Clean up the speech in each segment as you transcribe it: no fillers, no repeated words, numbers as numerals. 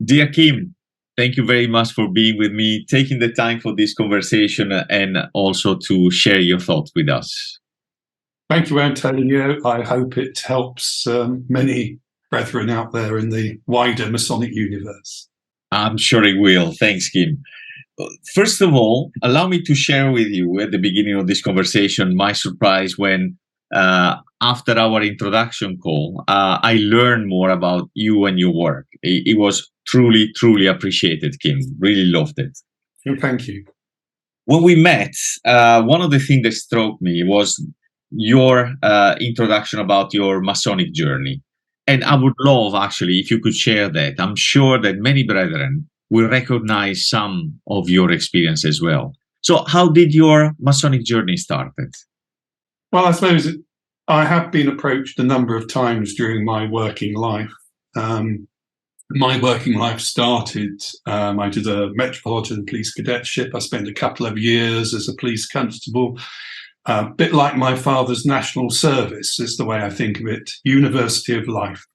Dear Kim, thank you very much for being with me, taking the time for this conversation, and also to share your thoughts with us. Thank you, Antonio. I hope it helps many brethren out there in the wider Masonic universe. I'm sure it will. Thanks, Kim. First of all, allow me to share with you at the beginning of this conversation my surprise when, after our introduction call, I learned more about you and your work. It was truly, truly appreciated, Kim. Really loved it. Well, thank you. When we met, one of the things that struck me was your introduction about your Masonic journey. And I would love, actually, if you could share that. I'm sure that many brethren will recognize some of your experience as well. So how did your Masonic journey started? Well, I suppose I have been approached a number of times during my working life. My working life started, I did a Metropolitan Police Cadetship. I spent a couple of years as a police constable. A bit like my father's national service is the way I think of it, University of Life.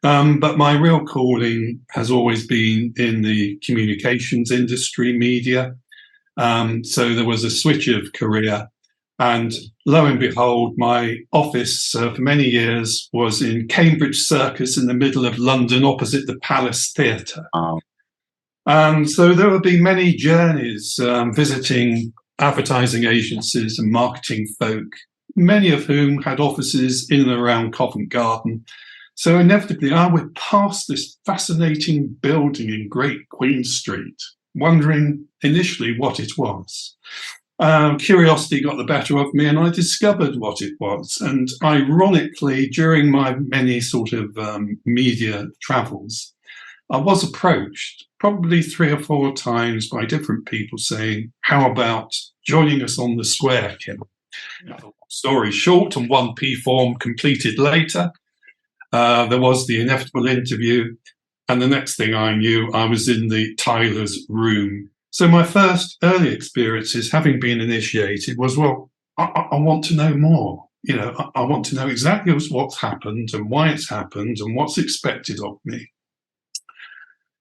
But my real calling has always been in the communications industry, media. So there was a switch of career. And lo and behold, my office for many years was in Cambridge Circus in the middle of London, opposite the Palace Theatre. So there would be many journeys visiting advertising agencies and marketing folk, many of whom had offices in and around Covent Garden. So inevitably, I would pass this fascinating building in Great Queen Street, wondering initially what it was. Curiosity got the better of me, and I discovered what it was. And ironically, during my many sort of media travels, I was approached probably 3 or 4 times by different people saying, how about joining us on the square, Kim? Story short, and 1P form completed later. There was the inevitable interview, and the next thing I knew, I was in the Tyler's room. So my first early experiences, having been initiated, was, well, I want to know more. You know, I want to know exactly what's happened and why it's happened and what's expected of me.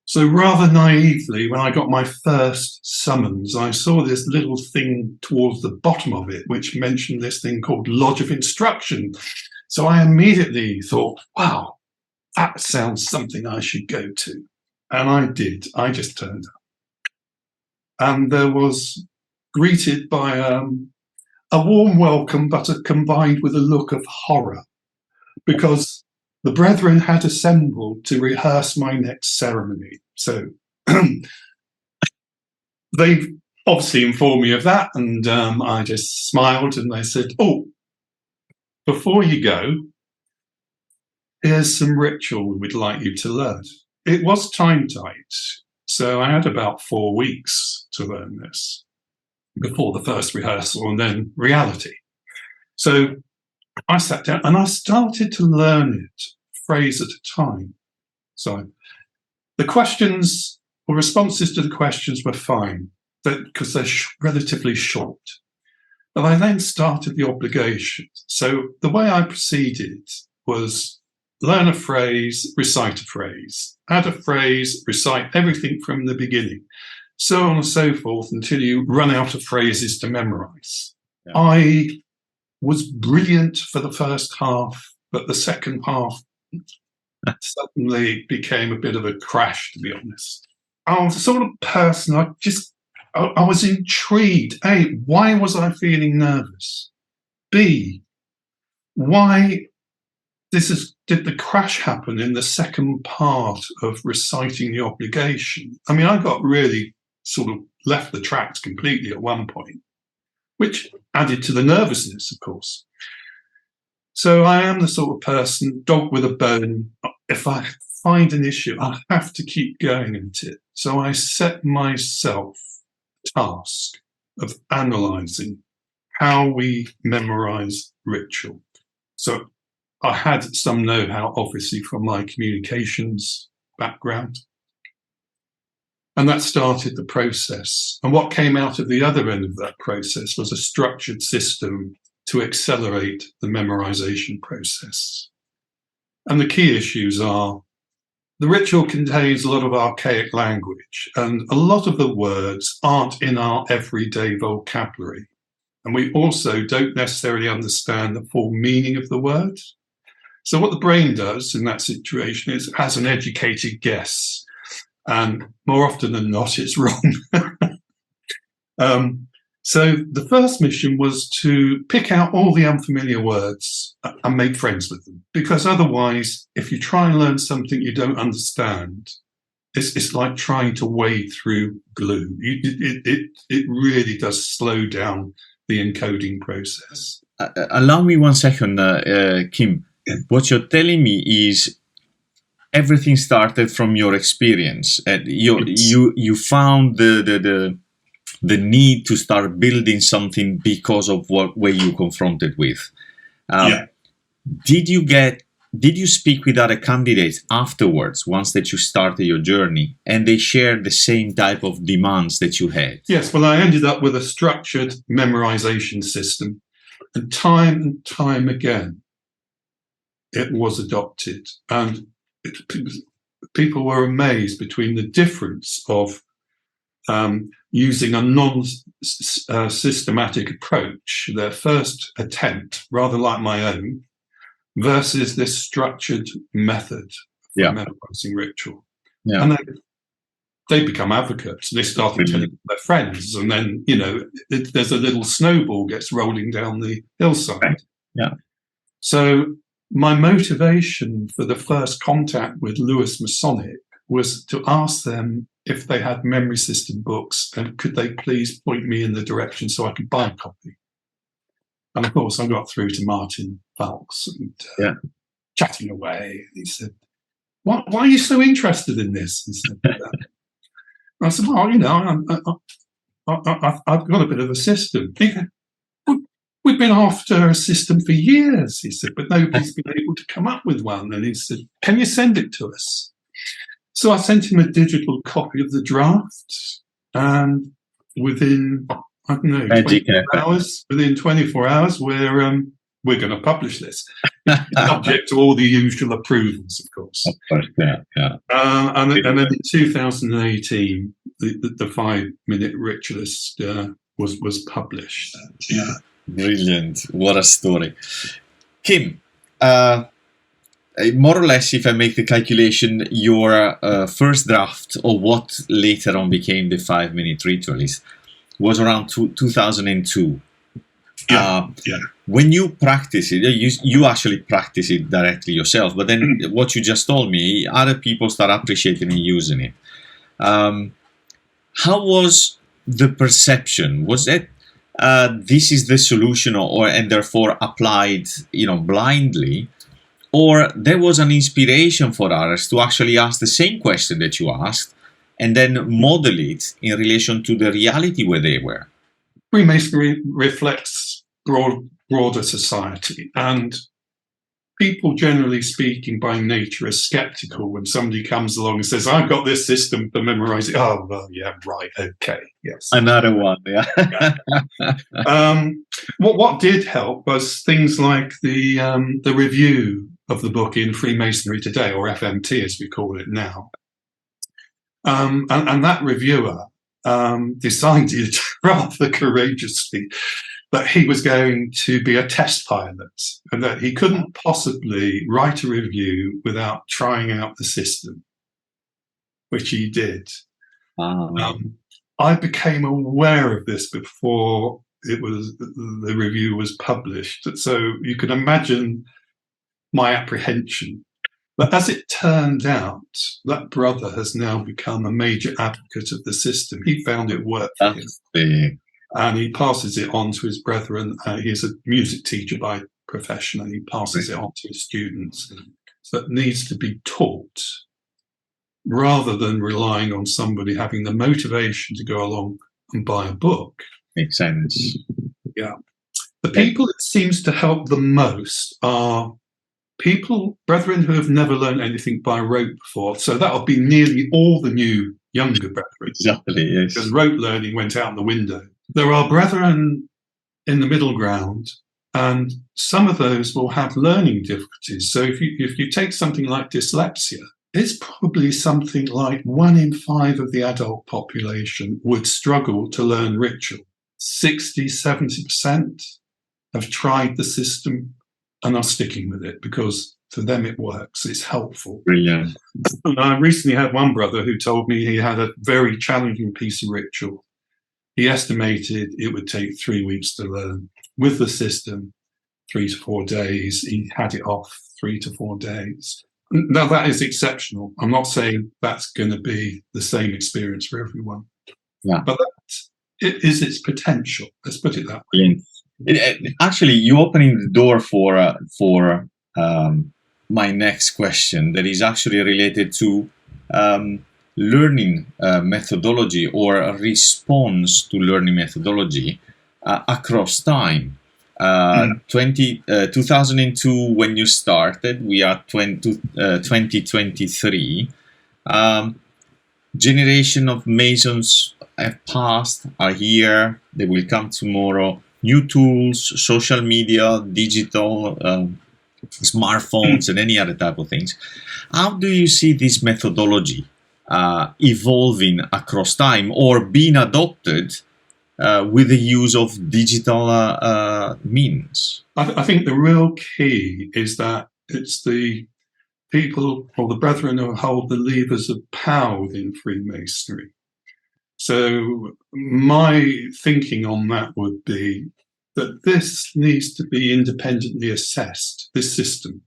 So rather naively, when I got my first summons, I saw this little thing towards the bottom of it, which mentioned this thing called Lodge of Instruction. So I immediately thought, wow, that sounds something I should go to. And I did. I just turned up. And there was greeted by a warm welcome, but combined with a look of horror, because the brethren had assembled to rehearse my next ceremony. So they obviously informed me of that, and I just smiled, and they said, oh, before you go, here's some ritual we'd like you to learn. It was time tight, so I had about 4 weeks to learn this before the first rehearsal and then reality. So I sat down and I started to learn it phrase at a time. So the questions or responses to the questions were fine because they're relatively short. But I then started the obligations. So the way I proceeded was learn a phrase, recite a phrase, add a phrase, recite everything from the beginning, so on and so forth until you run out of phrases to memorize. Yeah. I was brilliant for the first half, but the second half suddenly became a bit of a crash, to be honest. I was the sort of person, I was intrigued. A, why was I feeling nervous? B, why did the crash happen in the second part of reciting the obligation? I mean, I got really sort of left the tracks completely at one point, which added to the nervousness, of course. So I am the sort of person, dog with a bone. If I find an issue, I have to keep going at it. So I set myself the task of analysing how we memorise ritual. So I had some know-how, obviously, from my communications background. And that started the process. And what came out of the other end of that process was a structured system to accelerate the memorization process. And the key issues are the ritual contains a lot of archaic language, and a lot of the words aren't in our everyday vocabulary. And we also don't necessarily understand the full meaning of the word. So what the brain does in that situation is it has an educated guess, and more often than not, it's wrong. So the first mission was to pick out all the unfamiliar words and make friends with them. Because otherwise, if you try and learn something you don't understand, it's like trying to wade through glue. It really does slow down the encoding process. Allow me 1 second, Kim. Yeah. What you're telling me is everything started from your experience. You found the need to start building something because of what were you confronted with. Did you speak with other candidates afterwards, once that you started your journey, and they shared the same type of demands that you had? Yes, well, I ended up with a structured memorization system, and time again, it was adopted. And people were amazed between the difference of using a non-systematic approach, their first attempt, rather like my own, versus this structured method for memorizing ritual. Yeah. And they become advocates. They started telling their friends, and then, there's a little snowball gets rolling down the hillside. Yeah. So my motivation for the first contact with Lewis Masonic was to ask them if they had memory system books, and could they please point me in the direction so I could buy a copy. And of course, I got through to Martin Falks and chatting away. He said, why are you so interested in this? He said, I said, well, I've got a bit of a system. He said, we've been after a system for years, he said, but nobody's been able to come up with one. And he said, can you send it to us? So I sent him a digital copy of the draft, and within, 24 hours, we're going to publish this, subject to all the usual approvals, of course. Of course, yeah. And then in 2018, the 5-minute ritualist was published. Yeah, brilliant! What a story, Kim. More or less, if I make the calculation, your first draft of what later on became the 5-minute ritualist was around 2002. When you practice it, you actually practice it directly yourself, but then what you just told me, other people start appreciating and using it. How was the perception? Was it this is the solution, and therefore applied, blindly? Or there was an inspiration for others to actually ask the same question that you asked and then model it in relation to the reality where they were? Freemasonry reflects broader society, and people, generally speaking, by nature, are skeptical when somebody comes along and says, I've got this system for memorizing. Oh, well, yeah, right, okay, yes. Another one, yeah. What did help was things like the review of the book in Freemasonry Today, or FMT as we call it now. And that reviewer decided rather courageously that he was going to be a test pilot, and that he couldn't possibly write a review without trying out the system, which he did. I became aware of this before the review was published, so you can imagine my apprehension. But as it turned out, that brother has now become a major advocate of the system. He found it worked for him. And he passes it on to his brethren. He's a music teacher by profession, and he passes it on to his students. So it needs to be taught rather than relying on somebody having the motivation to go along and buy a book. Makes sense. Yeah. The people it seems to help the most are brethren who have never learned anything by rote before. So that'll be nearly all the new younger brethren. Exactly, yes. Because rote learning went out the window. There are brethren in the middle ground, and some of those will have learning difficulties. So if you take something like dyslexia, it's probably something like 1 in 5 of the adult population would struggle to learn ritual. 60-70% have tried the system and are sticking with it because for them it works, it's helpful. Brilliant. And I recently had one brother who told me he had a very challenging piece of ritual. He estimated it would take 3 weeks to learn. With the system, 3 to 4 days. He had it off 3 to 4 days. Now, that is exceptional. I'm not saying that's going to be the same experience for everyone. Yeah. But it is its potential. Let's put it that way. Actually, you're opening the door for my next question that is actually related to learning methodology or a response to learning methodology across time. 2002 when you started, we are 2023. Generation of Masons have passed, are here, they will come tomorrow. New tools, social media, digital, smartphones, and any other type of things. How do you see this methodology evolving across time or being adopted with the use of digital means? I think the real key is that it's the people or the brethren who hold the levers of power within Freemasonry. So my thinking on that would be that this needs to be independently assessed, this system.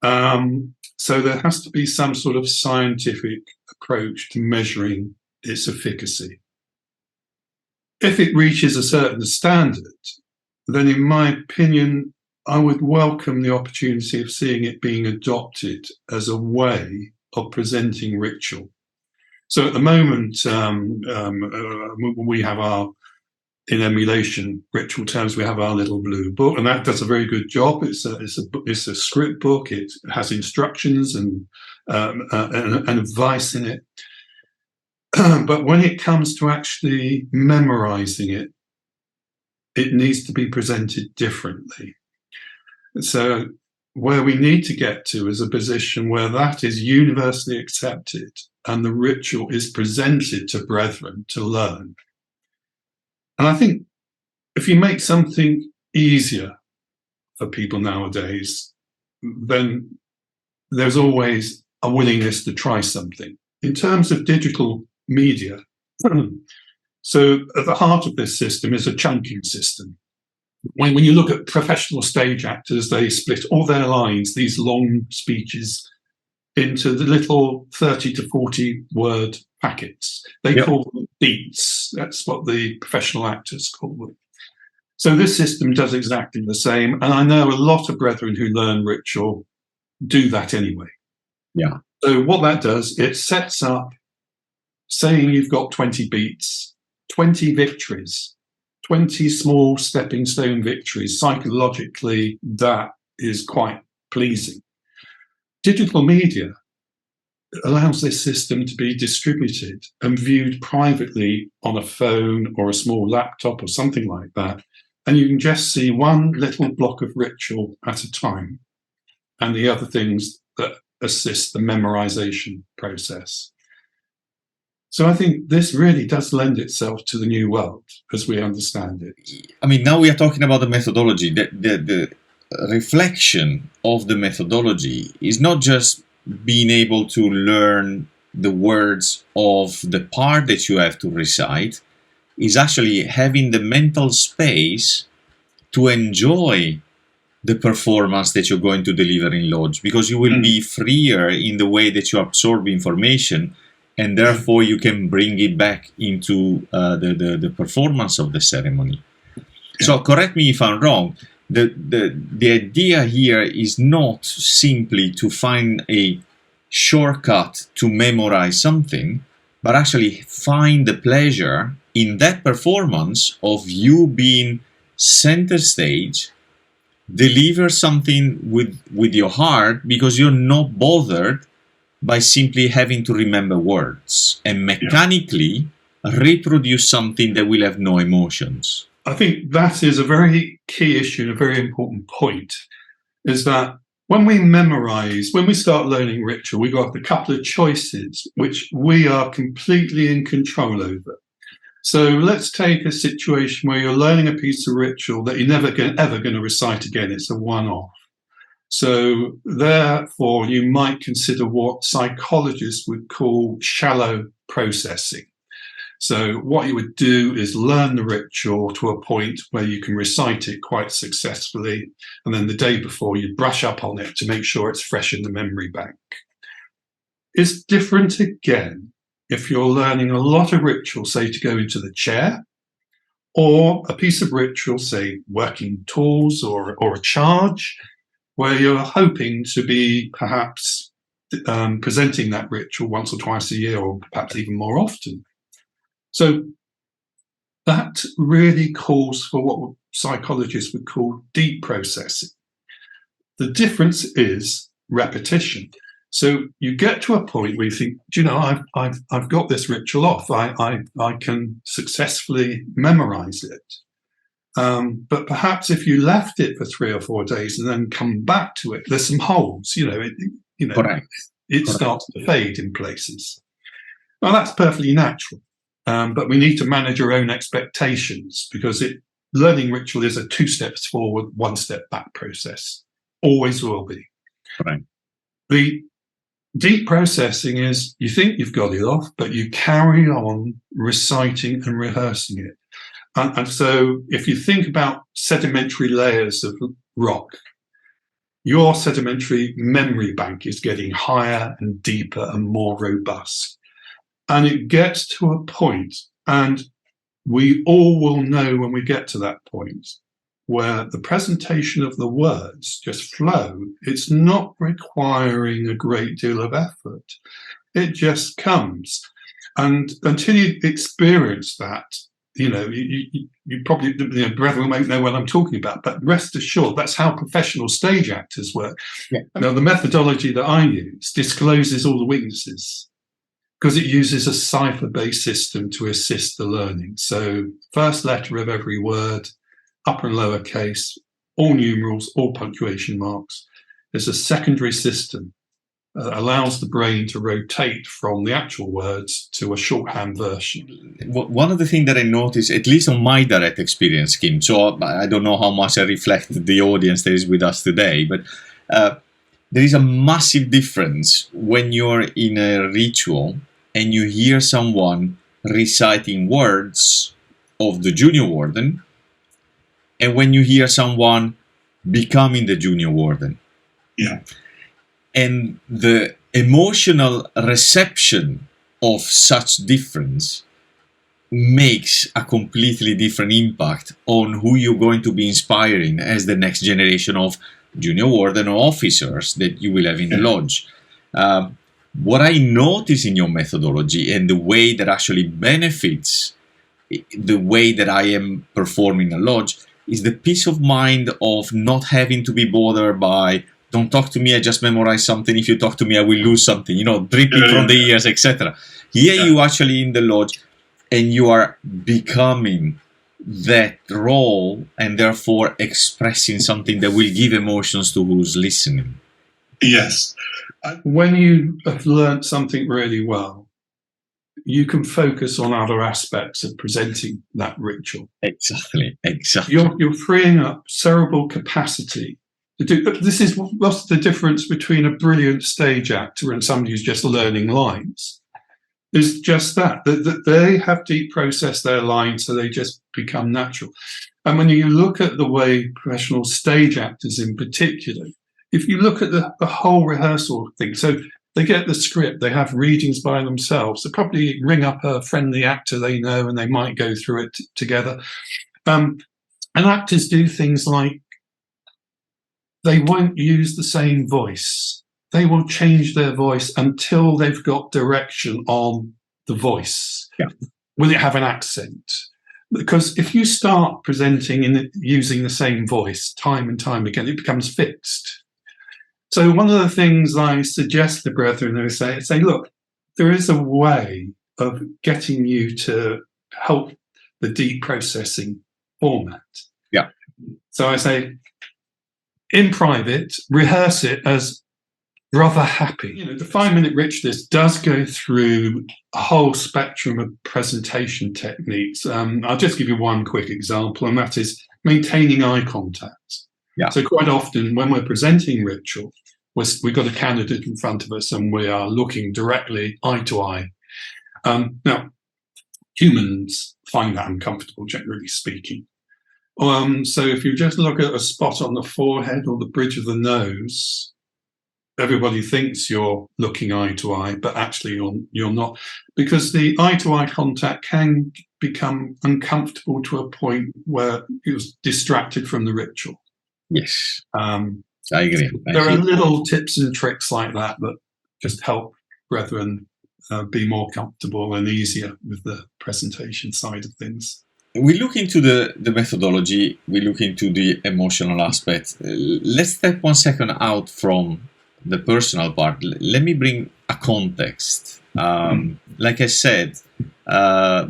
So there has to be some sort of scientific approach to measuring its efficacy. If it reaches a certain standard, then in my opinion, I would welcome the opportunity of seeing it being adopted as a way of presenting ritual. So at the moment, we have in emulation ritual terms, we have our little blue book, and that does a very good job. It's a script book. It has instructions and advice in it. But when it comes to actually memorizing it, it needs to be presented differently. So where we need to get to is a position where that is universally accepted and the ritual is presented to brethren to learn. And I think if you make something easier for people nowadays, then there's always a willingness to try something. In terms of digital media, so at the heart of this system is a chunking system. When you look at professional stage actors, they split all their lines, these long speeches, into the little 30 to 40 word packets. They call them beats. That's what the professional actors call them. So this system does exactly the same. And I know a lot of brethren who learn ritual do that anyway. Yeah. So what that does, it sets up, saying you've got 20 beats, 20 victories, 20 small stepping stone victories. Psychologically, that is quite pleasing. Digital media allows this system to be distributed and viewed privately on a phone or a small laptop or something like that. And you can just see one little block of ritual at a time and the other things that assist the memorization process. So I think this really does lend itself to the new world as we understand it. I mean, now we are talking about the methodology. The reflection of the methodology is not just being able to learn the words of the part that you have to recite, is actually having the mental space to enjoy the performance that you're going to deliver in Lodge, because you will be freer in the way that you absorb information, and therefore you can bring it back into the performance of the ceremony. So correct me if I'm wrong. The idea here is not simply to find a shortcut to memorize something, but actually find the pleasure in that performance of you being center stage, deliver something with your heart, because you're not bothered by simply having to remember words and mechanically reproduce something that will have no emotions. I think that is a very key issue and a very important point, is that when we start learning ritual, we've got a couple of choices which we are completely in control over. So let's take a situation where you're learning a piece of ritual that you're never ever going to recite again. It's a one-off. So therefore, you might consider what psychologists would call shallow processing. So what you would do is learn the ritual to a point where you can recite it quite successfully. And then the day before, you brush up on it to make sure it's fresh in the memory bank. It's different again if you're learning a lot of ritual, say, to go into the chair, or a piece of ritual, say, working tools or a charge, where you're hoping to be perhaps presenting that ritual once or twice a year, or perhaps even more often. So that really calls for what psychologists would call deep processing. The difference is repetition. So you get to a point where you think, do you know, I've got this ritual off. I can successfully memorize it. But perhaps if you left it for 3 or 4 days and then come back to it, there's some holes. Correct. It starts to fade in places. Well, that's perfectly natural. But we need to manage our own expectations, because learning ritual is a 2 steps forward, 1 step back process. Always will be. Right. The deep processing is you think you've got it off, but you carry on reciting and rehearsing it. And so if you think about sedimentary layers of rock, your sedimentary memory bank is getting higher and deeper and more robust. And it gets to a point, and we all will know when we get to that point, where the presentation of the words just flow. It's not requiring a great deal of effort. It just comes. And until you experience that, you probably, brethren won't know what I'm talking about, but rest assured, that's how professional stage actors work. Yeah. Now, the methodology that I use discloses all the weaknesses, because it uses a cipher-based system to assist the learning. So first letter of every word, upper and lower case, all numerals, all punctuation marks. There's a secondary system that allows the brain to rotate from the actual words to a shorthand version. One of the things that I noticed, at least on my direct experience, Kim, so I don't know how much I reflect the audience that is with us today, but there is a massive difference when you're in a ritual and you hear someone reciting words of the junior warden, and when you hear someone becoming the junior warden. Yeah. And the emotional reception of such difference makes a completely different impact on who you're going to be inspiring as the next generation of junior warden or officers that you will have in the lodge. What I notice in your methodology, and the way that actually benefits the way that I am performing a lodge, is the peace of mind of not having to be bothered by, don't talk to me, I just memorize something. If you talk to me, I will lose something, dripping from the ears, etc. Here you actually in the lodge, and you are becoming that role, and therefore expressing something that will give emotions to who's listening. Yes. When you have learnt something really well, you can focus on other aspects of presenting that ritual. Exactly. You're freeing up cerebral capacity to do. This is what's the difference between a brilliant stage actor and somebody who's just learning lines. Is just that they have deep processed their lines, so they just become natural. And when you look at the way professional stage actors in particular, if you look at the whole rehearsal thing, so they get the script, they have readings by themselves, they probably ring up a friendly actor they know and they might go through it together. And actors do things like they won't use the same voice. They will change their voice until they've got direction on the voice. Yeah. Will it have an accent? Because if you start presenting using the same voice time and time again, it becomes fixed. So one of the things I suggest to brethren is say, look, there is a way of getting you to help the deep processing format. Yeah. So I say, in private, rehearse it as rather happy. You know, the 5-minute ritualist does go through a whole spectrum of presentation techniques. I'll just give you one quick example, and that is maintaining eye contact. Yeah. So quite often when we're presenting ritual, we've got a candidate in front of us and we are looking directly eye to eye. Now, humans find that uncomfortable, generally speaking. So if you just look at a spot on the forehead or the bridge of the nose, everybody thinks you're looking eye to eye, but actually you're not, because the eye to eye contact can become uncomfortable to a point where you're distracted from the ritual. Yes, I agree. There are little tips and tricks like that just help brethren be more comfortable and easier with the presentation side of things. We look into the methodology, we look into the emotional aspect. Let's step 1 second out from the personal part. Let me bring a context. Like I said,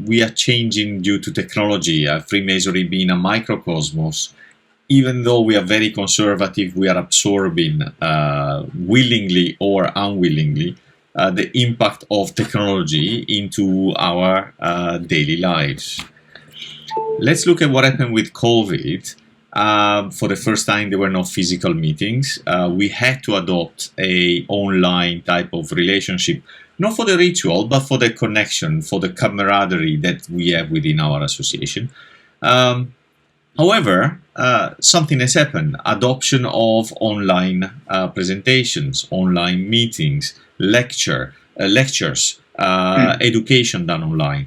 we are changing due to technology, Freemasonry being a microcosmos. Even though we are very conservative, we are absorbing, willingly or unwillingly, the impact of technology into our daily lives. Let's look at what happened with COVID. For the first time, there were no physical meetings. We had to adopt an online type of relationship, not for the ritual, but for the connection, for the camaraderie that we have within our association. However, something has happened. Adoption of online presentations, online meetings, lectures, education done online.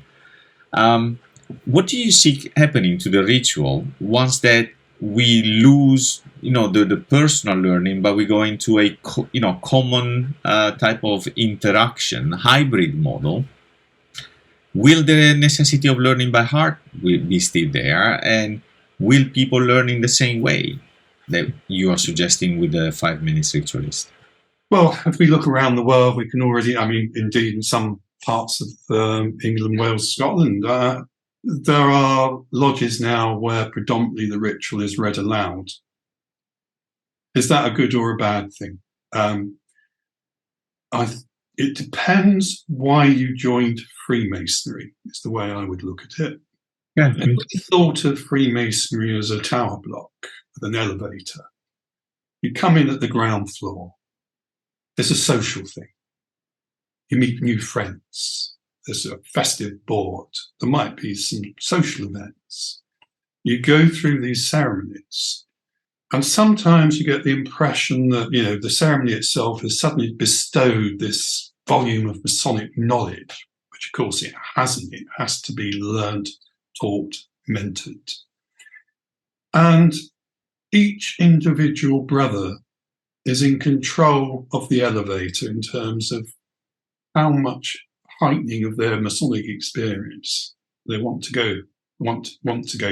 What do you see happening to the ritual once that we lose, the personal learning, but we go into a, common type of interaction, hybrid model? Will the necessity of learning by heart be still there? And will people learn in the same way that you are suggesting with the 5-minute ritualist? Well, if we look around the world, we can already, indeed, in some parts of England, Wales, Scotland, there are lodges now where predominantly the ritual is read aloud. Is that a good or a bad thing? It depends why you joined Freemasonry, is the way I would look at it. Yeah. If you thought of Freemasonry as a tower block with an elevator, you come in at the ground floor. It's a social thing. You meet new friends. There's a festive board. There might be some social events. You go through these ceremonies, and sometimes you get the impression that, the ceremony itself has suddenly bestowed this volume of Masonic knowledge, which of course it hasn't. It has to be learned, taught, mentored. And each individual brother is in control of the elevator in terms of how much heightening of their Masonic experience they want to go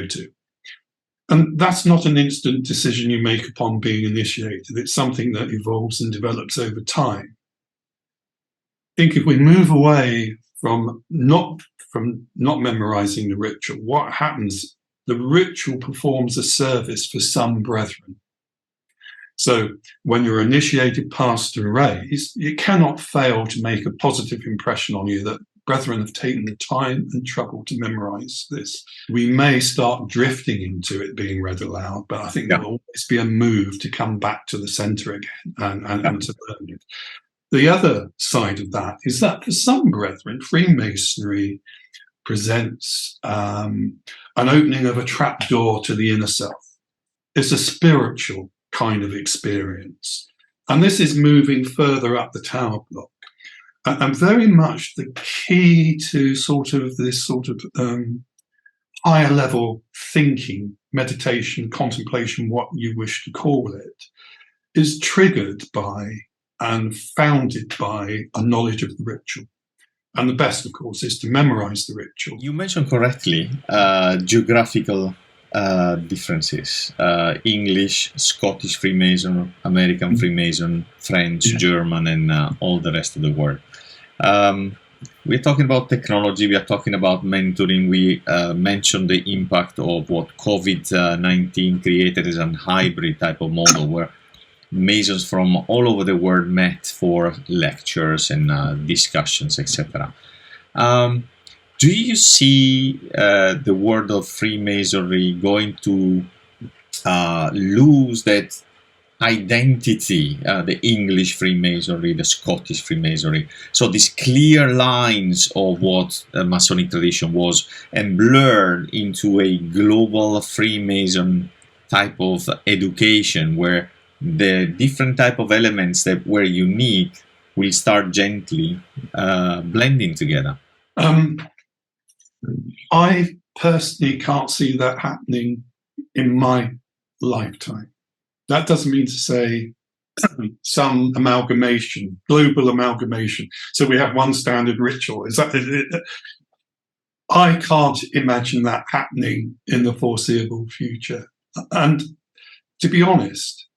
to. And that's not an instant decision you make upon being initiated. It's something that evolves and develops over time. I think if we move away from not memorizing the ritual, what happens? The ritual performs a service for some brethren. So when you're initiated, passed and raised, it cannot fail to make a positive impression on you that brethren have taken the time and trouble to memorize this. We may start drifting into it being read aloud, but I think there will always be a move to come back to the center again and to learn it. The other side of that is that for some brethren, Freemasonry presents an opening of a trapdoor to the inner self. It's a spiritual kind of experience. And this is moving further up the tower block. And very much the key to this higher level thinking, meditation, contemplation, what you wish to call it, is triggered by and founded by a knowledge of the ritual. And the best, of course, is to memorize the ritual. You mentioned correctly geographical differences. English, Scottish Freemason, American Freemason, French, German, and all the rest of the world. we're talking about technology, we are talking about mentoring. We mentioned the impact of what COVID-19 created as a hybrid type of model where Masons from all over the world met for lectures and discussions, etc. Do you see the world of Freemasonry going to lose that identity, the English Freemasonry, the Scottish Freemasonry, so these clear lines of what the Masonic tradition was, and blurred into a global Freemason type of education where the different type of elements that were unique will start gently blending together? I personally can't see that happening in my lifetime. That doesn't mean to say some amalgamation, global amalgamation. So we have one standard ritual. Is that? I can't imagine that happening in the foreseeable future. And to be honest,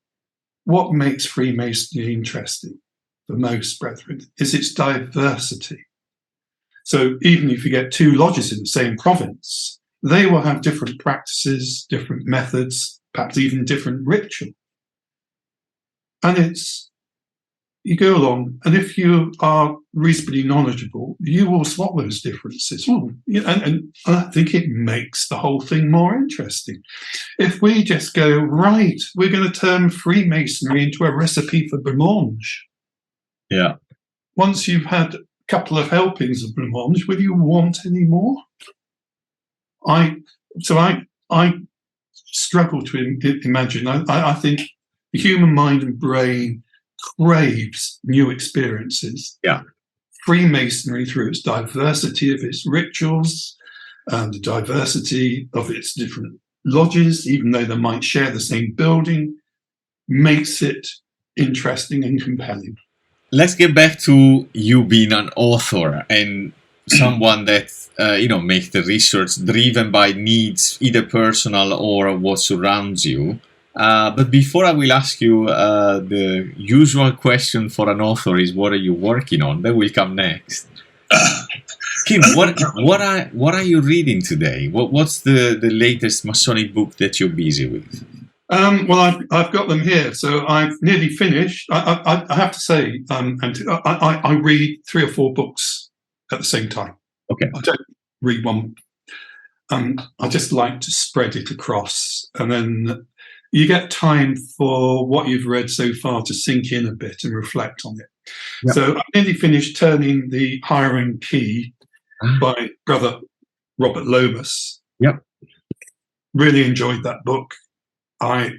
what makes Freemasonry interesting for most brethren is its diversity. So even if you get two lodges in the same province, they will have different practices, different methods, perhaps even different ritual. And you go along, and if you are reasonably knowledgeable, you will spot those differences. And I think it makes the whole thing more interesting. If we just go, right, we're going to turn Freemasonry into a recipe for blancmange. Yeah. Once you've had a couple of helpings of blancmange, will you want any more? I struggle to imagine. I think the human mind and brain craves new experiences. Yeah. Freemasonry, through its diversity of its rituals and the diversity of its different lodges, even though they might share the same building, makes it interesting and compelling. Let's get back to you being an author and someone that makes the research driven by needs, either personal or what surrounds you. But before I will ask you, the usual question for an author is, what are you working on? That will come next. Kim, what are you reading today? What's the latest Masonic book that you're busy with? Well, I've got them here, so I've nearly finished. I have to say, I read 3 or 4 books at the same time. Okay. I don't read one. I just like to spread it across, and then you get time for what you've read so far to sink in a bit and reflect on it. Yep. So I nearly finished Turning the Hiring Key by Brother Robert Lomas. Yep. Really enjoyed that book. I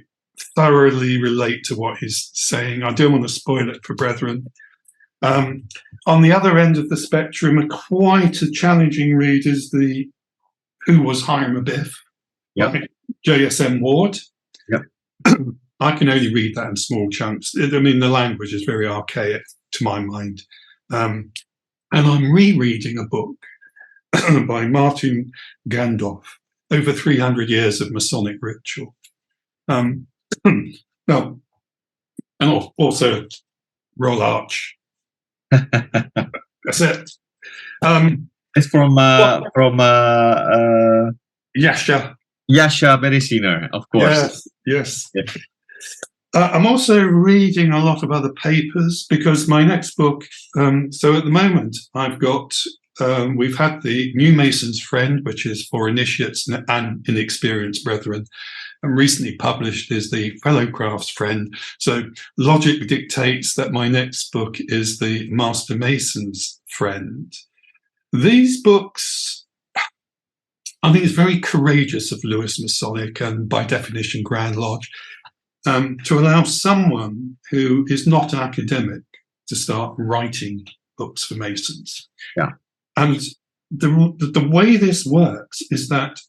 thoroughly relate to what he's saying. I don't want to spoil it for brethren. On the other end of the spectrum, quite a challenging read is the Who Was Hiram Abiff? Yep. By J.S.M. Ward. Yep. I can only read that in small chunks. I mean, the language is very archaic to my mind. And I'm rereading a book by Martin Gandolf, Over 300 Years of Masonic Ritual. Well, and also Roll Arch. That's it. It's from Yasha Beresiner, of course. Yes. I'm also reading a lot of other papers because my next book. So at the moment, I've got. We've had the New Mason's Friend, which is for initiates and inexperienced brethren, and recently published is the Fellowcraft's Friend. So logic dictates that my next book is the Master Mason's Friend. These books, I think it's very courageous of Lewis Masonic and by definition Grand Lodge to allow someone who is not an academic to start writing books for Masons. Yeah. And the way this works is that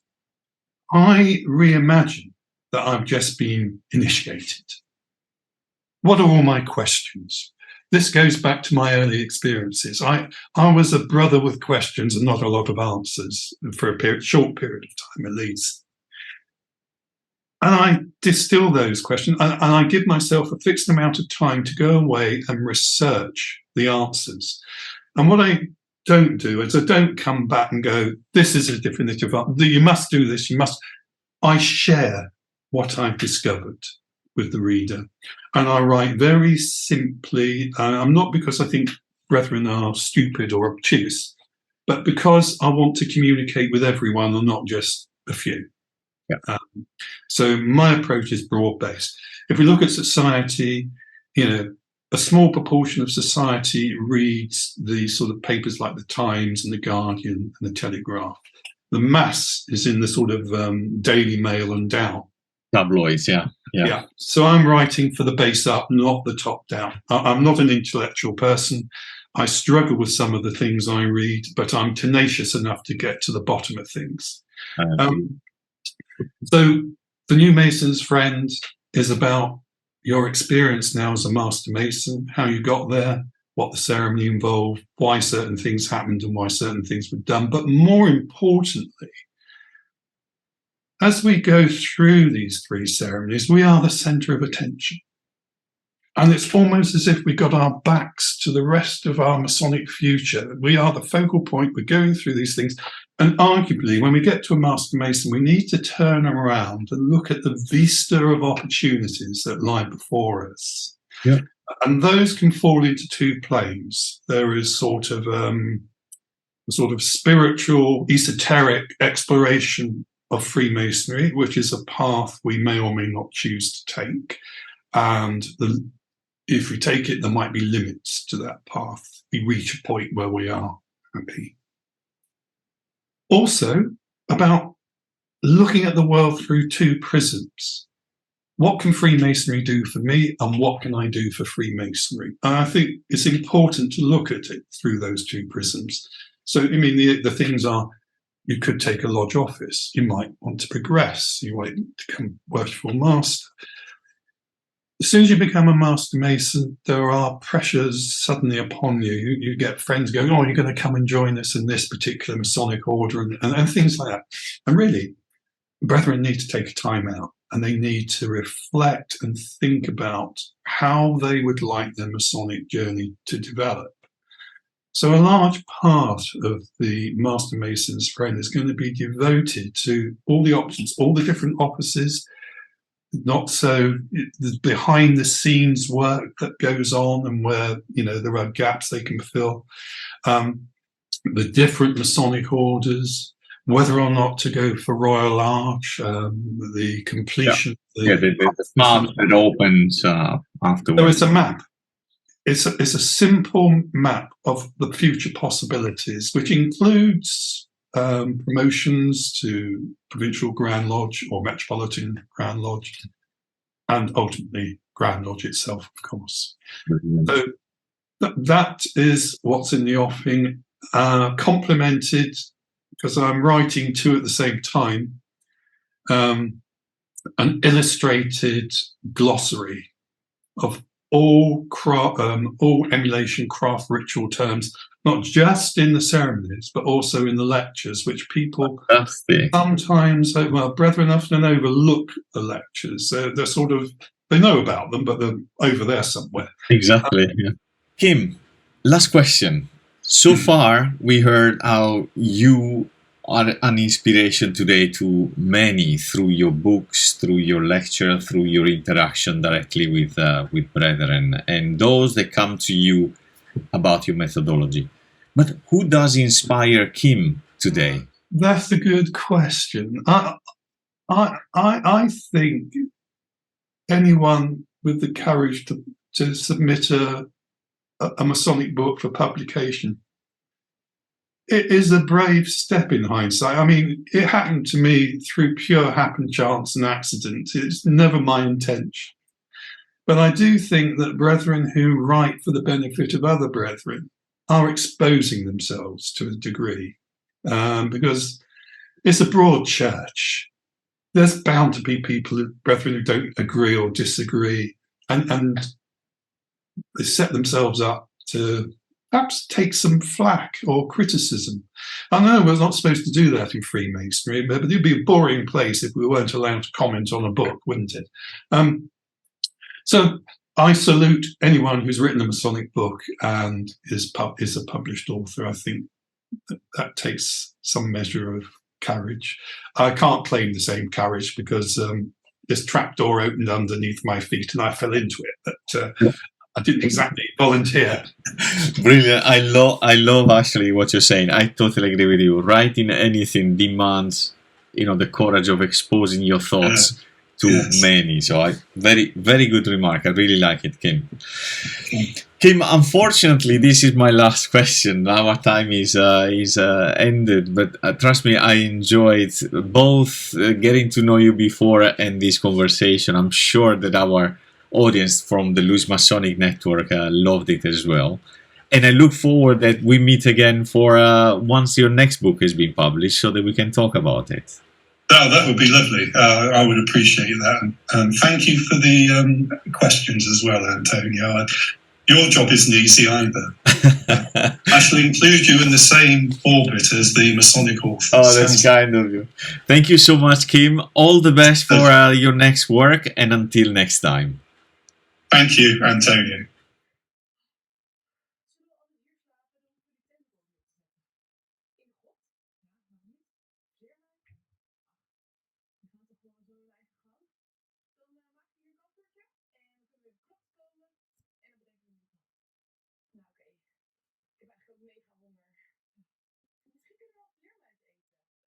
I reimagine that I've just been initiated. What are all my questions? This goes back to my early experiences. I was a brother with questions and not a lot of answers for a short period of time, at least. And I distill those questions and I give myself a fixed amount of time to go away and research the answers. And what I don't do it. So don't come back and go, this is a definitive, you must do this, you must. I share what I've discovered with the reader. And I write very simply. I'm not because I think brethren are stupid or obtuse, but because I want to communicate with everyone and not just a few. Yeah. So my approach is broad-based. If we look at society, a small proportion of society reads the sort of papers like the Times and the Guardian and the Telegraph. The mass is in the sort of Daily Mail and down. Tabloids, yeah. So I'm writing for the base up, not the top down. I'm not an intellectual person. I struggle with some of the things I read, but I'm tenacious enough to get to the bottom of things. So the New Mason's Friend is about your experience now as a Master Mason, how you got there, what the ceremony involved, why certain things happened and why certain things were done. But more importantly, as we go through these 3 ceremonies, we are the center of attention. And it's almost as if we got our backs to the rest of our Masonic future. We are the focal point. We're going through these things. And arguably, when we get to a Master Mason, we need to turn around and look at the vista of opportunities that lie before us. Yeah. And those can fall into 2 planes. There is sort of spiritual, esoteric exploration of Freemasonry, which is a path we may or may not choose to take. And if we take it, there might be limits to that path. We reach a point where we are happy. Also, about looking at the world through 2 prisms. What can Freemasonry do for me, and what can I do for Freemasonry? And I think it's important to look at it through those 2 prisms. So, I mean, the things are, you could take a lodge office. You might want to progress. You might become worshipful master. As soon as you become a Master Mason, there are pressures suddenly upon you. You get friends going, oh, you're going to come and join us in this particular Masonic order and things like that. And really, brethren need to take a time out and they need to reflect and think about how they would like their Masonic journey to develop. So a large part of the Master Mason's Friend is going to be devoted to all the options, all the different offices, not so the behind the scenes work that goes on and where there are gaps they can fill, the different Masonic orders, whether or not to go for Royal Arch, the completion. The path that opens afterwards. There is a map. It's a simple map of the future possibilities, which includes promotions to Provincial Grand Lodge or Metropolitan Grand Lodge, and ultimately Grand Lodge itself, of course. Mm-hmm. So that is what's in the offing, complemented, because I'm writing 2 at the same time, an illustrated glossary of all emulation craft ritual terms, not just in the ceremonies, but also in the lectures, which people sometimes, brethren often overlook the lectures. They're sort of, they know about them, but they're over there somewhere. Exactly. Kim, last question. So far, we heard how you are an inspiration today to many through your books, through your lecture, through your interaction directly with brethren, and those that come to you about your methodology. But who does inspire Kim today? That's a good question. I think anyone with the courage to submit a Masonic book for publication, it is a brave step in hindsight. I mean, it happened to me through pure happen, chance and accident. It's never my intention. But I do think that brethren who write for the benefit of other brethren are exposing themselves to a degree, because it's a broad church. There's bound to be brethren who don't agree or disagree, and they set themselves up to perhaps take some flack or criticism. I know we're not supposed to do that in Freemasonry, but it'd be a boring place if we weren't allowed to comment on a book, wouldn't it? So I salute anyone who's written a Masonic book and is a published author. I think that takes some measure of courage. I can't claim the same courage because this trapdoor opened underneath my feet and I fell into it. But I didn't exactly volunteer. Brilliant. I love actually what you're saying. I totally agree with you. Writing anything demands, the courage of exposing your thoughts to many. So very, very good remark. I really like it, Kim. Kim, unfortunately, this is my last question. Our time is ended, but trust me, I enjoyed both getting to know you before and this conversation. I'm sure that our audience from the Loose Masonic Network loved it as well. And I look forward that we meet again for once your next book has been published so that we can talk about it. Oh, that would be lovely. I would appreciate that. And thank you for the questions as well, Antonio. Your job isn't easy either. I shall include you in the same orbit as the Masonic authors. Oh, that's kind of you. Thank you so much, Kim. All the best for your next work, and until next time. Thank you, Antonio.